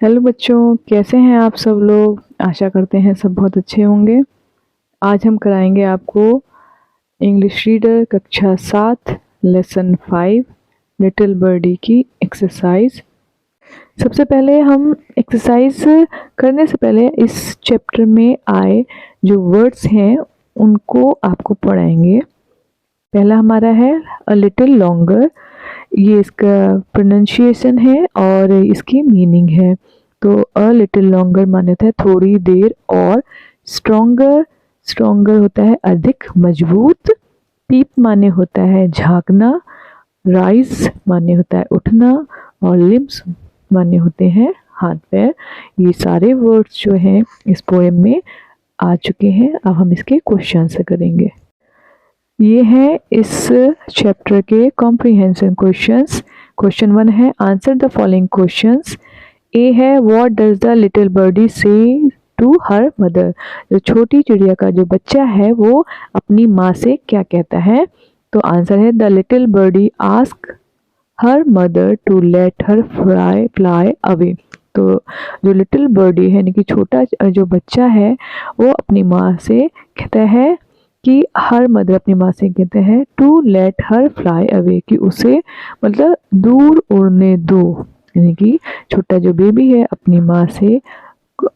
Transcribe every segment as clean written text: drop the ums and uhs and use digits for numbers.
Hello बच्चों, कैसे हैं आप सब लोग। आशा करते हैं सब बहुत अच्छे होंगे। आज हम कराएंगे आपको इंग्लिश रीडर कक्षा 7 लेसन 5 लिटिल बर्डी की एक्सरसाइज। सबसे पहले हम एक्सरसाइज करने से पहले इस चैप्टर में आए जो वर्ड्स हैं उनको आपको पढ़ाएंगे। पहला हमारा है अ लिटिल लॉन्गर। ये इसका प्रोनाउंसिएशन है और इसकी मीनिंग है। तो अ लिटिल लॉन्गर माने होता है थोड़ी देर और। स्ट्रोंगर, स्ट्रोंगर होता है अधिक मजबूत। पीप माने होता है झांकना। राइज माने होता है उठना। और लिम्स माने होते हैं हाथ पैर। ये सारे वर्ड्स जो हैं इस पोएम में आ चुके हैं। अब हम इसके क्वेश्चन आंसर करेंगे। ये है इस चैप्टर के कॉम्प्रिहेंशन क्वेश्चंस। क्वेश्चन 1 है answer the following questions. A है what does the little birdie say to her mother. जो छोटी चिड़िया का जो बच्चा है वो अपनी माँ से क्या कहता है। तो आंसर है the little birdie ask her mother to let her fly away. तो जो लिटिल बर्डी है यानी कि छोटा जो बच्चा है वो अपनी माँ से कहता है कि हर मदर अपनी माँ से कहते हैं to let her fly away, कि उसे मतलब दूर उड़ने दो। यानी कि छोटा जो बेबी है अपनी माँ से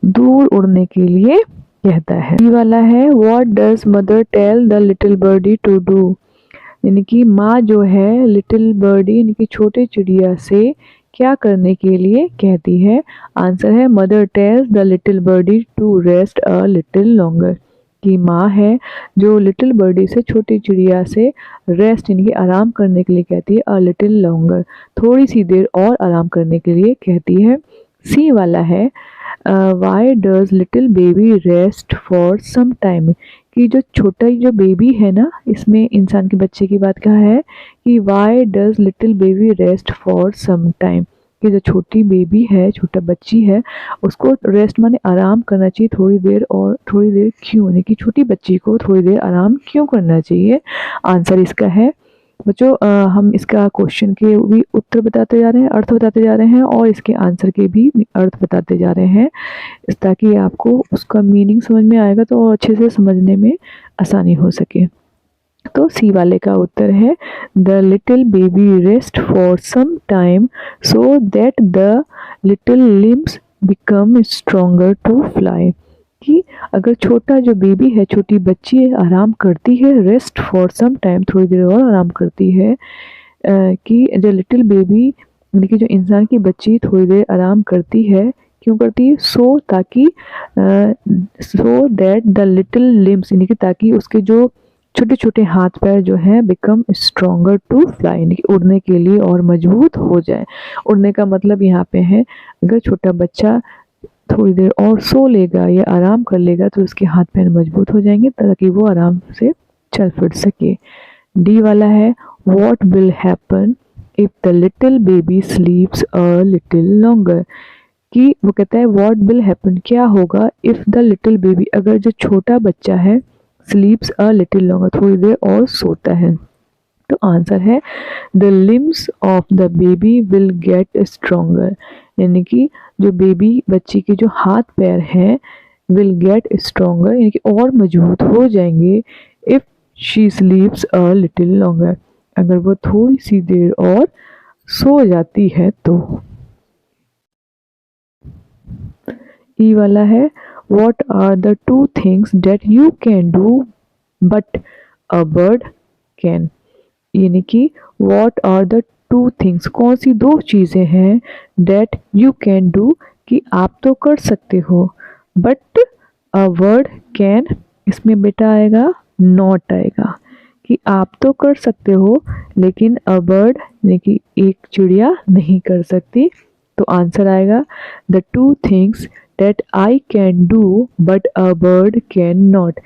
दूर उड़ने के लिए कहता है। ये वाला है what does mother tell the little birdie to do. यानी कि माँ जो है लिटिल बर्डी यानी कि छोटे चिड़िया से क्या करने के लिए कहती है। आंसर है mother tells the little birdie to rest a little longer. की माँ है जो लिटिल बर्डी से छोटी चिड़िया से रेस्ट यानी कि आराम करने के लिए कहती है अ लिटिल लॉन्गर, थोड़ी सी देर और आराम करने के लिए कहती है। सी वाला है why does little baby rest for some time. कि जो छोटा जो बेबी है ना, इसमें इंसान के बच्चे की बात कहा है कि why does little baby rest for some time. कि जो छोटी बेबी है, छोटा बच्ची है, उसको रेस्ट माने आराम करना चाहिए थोड़ी देर। और थोड़ी देर क्यों, यानी कि छोटी बच्ची को थोड़ी देर आराम क्यों करना चाहिए। आंसर इसका है बच्चों हम इसका क्वेश्चन के भी उत्तर बताते जा रहे हैं, अर्थ बताते जा रहे हैं और इसके आंसर के भी अर्थ बताते जा रहे हैं, ताकि आपको उसका मीनिंग समझ में आएगा तो और अच्छे से समझने में आसानी हो सके। तो सी वाले का उत्तर है the little baby rest for some time so that the little limbs become stronger to fly. कि अगर छोटा जो बेबी है, छोटी बच्ची है, आराम करती है, रेस्ट फॉर सम टाइम थोड़ी देर और आराम करती है। कि जो लिटिल बेबी यानी कि जो इंसान की बच्ची थोड़ी देर आराम करती है, क्यों करती है। सो ताकि सो दैट द लिटिल लिम्स यानी कि ताकि उसके जो छोटे छोटे हाथ पैर जो हैं बिकम स्ट्रोंगर टू फ्लाई यानी कि उड़ने के लिए और मजबूत हो जाए। उड़ने का मतलब यहाँ पे है अगर छोटा बच्चा थोड़ी देर और सो लेगा या आराम कर लेगा तो उसके हाथ पैर मजबूत हो जाएंगे ताकि वो आराम से चल फिर सके। डी वाला है what will happen if the little baby स्लीप्स a little longer. कि वो कहता है व्हाट विल हैपन, क्या होगा, इफ द लिटिल बेबी अगर जो छोटा बच्चा है स्लीप्स अ लिटिल लॉन्गर थोड़ी देर और सोता है। तो आंसर है the limbs of the baby will get stronger. यानी कि जो बेबी बच्ची के जो हाथ पैर हैं विल गेट स्ट्रोंगर यानी कि और मजबूत हो जाएंगे if she स्लीप्स a little longer, अगर वो थोड़ी सी देर और सो जाती है तो। ई वाला है what are the two things that you can do but a bird can. यानी कि what are the two things, कौन सी दो चीज़ें हैं डेट यू कैन डू कि आप तो कर सकते हो, बट अ बर्ड कैन, इसमें बेटा आएगा नॉट आएगा। कि आप तो कर सकते हो लेकिन अ बर्ड यानी कि एक चिड़िया नहीं कर सकती। तो आंसर आएगा the two things that I can do but a bird can not.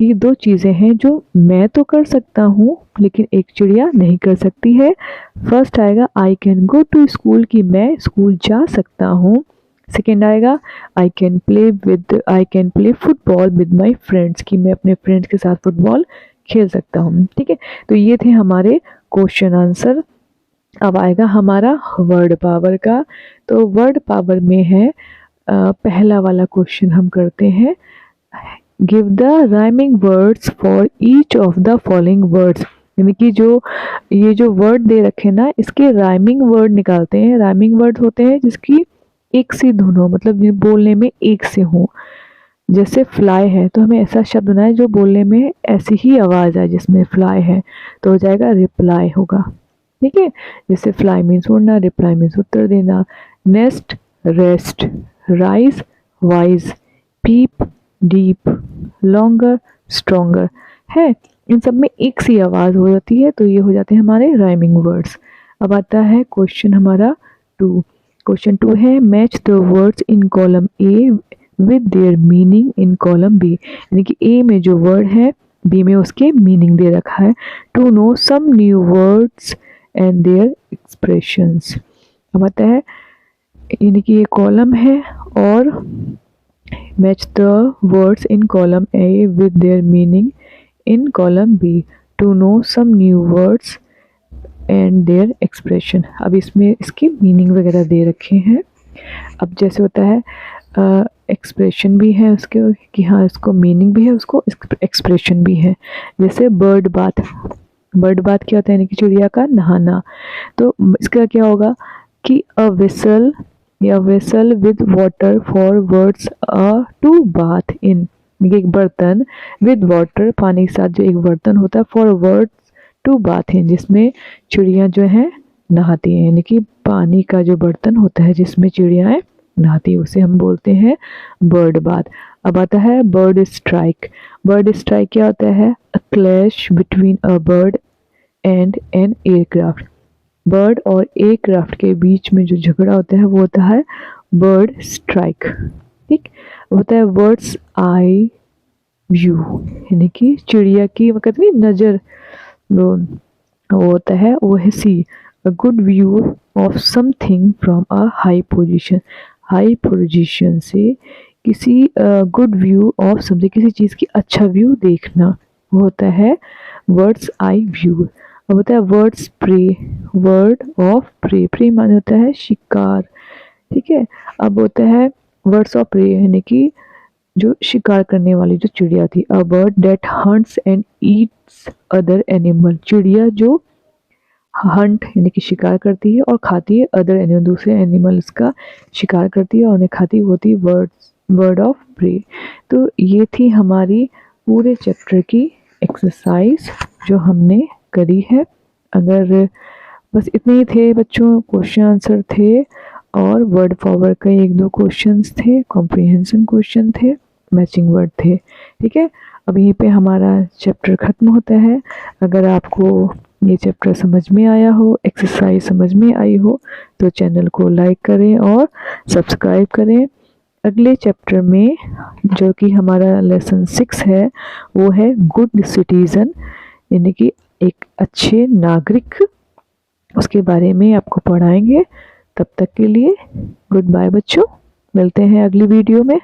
कि दो चीज़ें हैं जो मैं तो कर सकता हूँ लेकिन एक चिड़िया नहीं कर सकती है। फर्स्ट आएगा I can go to school, कि मैं स्कूल जा सकता हूँ। सेकेंड आएगा I can play football with my friends, कि मैं अपने फ्रेंड्स के साथ फुटबॉल खेल सकता हूँ। ठीक है, तो ये थे हमारे क्वेश्चन आंसर अब आएगा हमारा वर्ड पावर का। तो वर्ड पावर में है पहला वाला क्वेश्चन हम करते हैं, give the rhyming words for each of the following words. यानी कि जो ये जो वर्ड दे रखे ना, इसके राइमिंग वर्ड निकालते हैं। राइमिंग वर्ड होते हैं जिसकी एक सी धुन हो, मतलब बोलने में एक से हो। जैसे फ्लाई है तो हमें ऐसा शब्द बनाए जो बोलने में ऐसी ही आवाज आए जिसमें फ्लाई है, तो हो जाएगा रिप्लाई होगा। ठीक है, जैसे फ्लाई मीन्स उड़ना, रिप्लाई मीन्स उत्तर देना। नेस्ट, रेस्ट, राइज, वाइज, पीप, डीप, लॉन्गर, स्ट्रोंगर है। इन सब में एक सी आवाज हो जाती है, तो ये हो जाते हैं हमारे राइमिंग वर्ड्स। अब आता है क्वेश्चन हमारा 2। क्वेश्चन 2 है, match the words in column A with their meaning in column B. यानी कि ए में जो वर्ड है, बी में उसके मीनिंग दे रखा है। To know some new words and their expressions. अब आता है, यानी कि ये कॉलम है और match the words in column A with their meaning in column B to know some new words and their expression. अब इसमें इसकी मीनिंग वगैरह दे रखे हैं। अब जैसे होता है एक्सप्रेशन भी है उसके, कि हाँ इसको मीनिंग भी है, उसको एक्सप्रेशन भी है। जैसे बर्ड बाथ, बर्ड बाथ क्या होता है, यानी कि चिड़िया का नहाना। तो इसका क्या होगा कि अ वेसल या vessel with water for birds to bath in. एक बर्तन विद वाटर, पानी के साथ जो एक बर्तन होता है, for birds to bath in, जिसमें चिड़िया जो है नहाती हैं। यानी कि पानी का जो बर्तन होता है जिसमें चिड़ियाएँ नहाती है, उसे हम बोलते हैं बर्ड बाथ। अब आता है बर्ड स्ट्राइक। बर्ड स्ट्राइक क्या होता है, अ clash between a bird and an aircraft. Bird और एयरक्राफ्ट के बीच में जो झगड़ा होता है वो होता है बर्ड स्ट्राइक। ठीक, होता है बर्ड्स आई व्यू, यानी कि चिड़िया की वक्त नहीं नज़र, वो होता है वो है C, a good view of something from a high position. High position से किसी गुड व्यू ऑफ समथिंग, किसी चीज़ की अच्छा व्यू देखना, वो होता है वर्ड्स आई व्यू। अब होता है words prey, word of prey, prey माने होता है शिकार। ठीक है, अब होता है वर्ड्स ऑफ प्रे, यानी कि जो शिकार करने वाली जो चिड़िया थी। A bird that hunts and eats other animal, चिड़िया जो हंट यानी कि शिकार करती है और खाती है अदर एनिमल, दूसरे एनिमल्स का शिकार करती है और उन्हें खाती होती है वर्ड ऑफ प्रे। तो ये थी हमारी पूरे चैप्टर की एक्सरसाइज जो हमने करी है। अगर बस इतने ही थे बच्चों, क्वेश्चन आंसर थे और वर्ड पावर का 1-2 क्वेश्चंस थे, कॉम्प्रिहेंशन क्वेश्चन थे, मैचिंग वर्ड थे। ठीक है, अब यहीं पे हमारा चैप्टर ख़त्म होता है। अगर आपको ये चैप्टर समझ में आया हो, एक्सरसाइज समझ में आई हो, तो चैनल को लाइक करें और सब्सक्राइब करें। अगले चैप्टर में जो कि हमारा लेसन 6 है, वो है गुड सिटीज़न, यानी कि एक अच्छे नागरिक, उसके बारे में आपको पढ़ाएंगे। तब तक के लिए गुड बाय बच्चों, मिलते हैं अगली वीडियो में।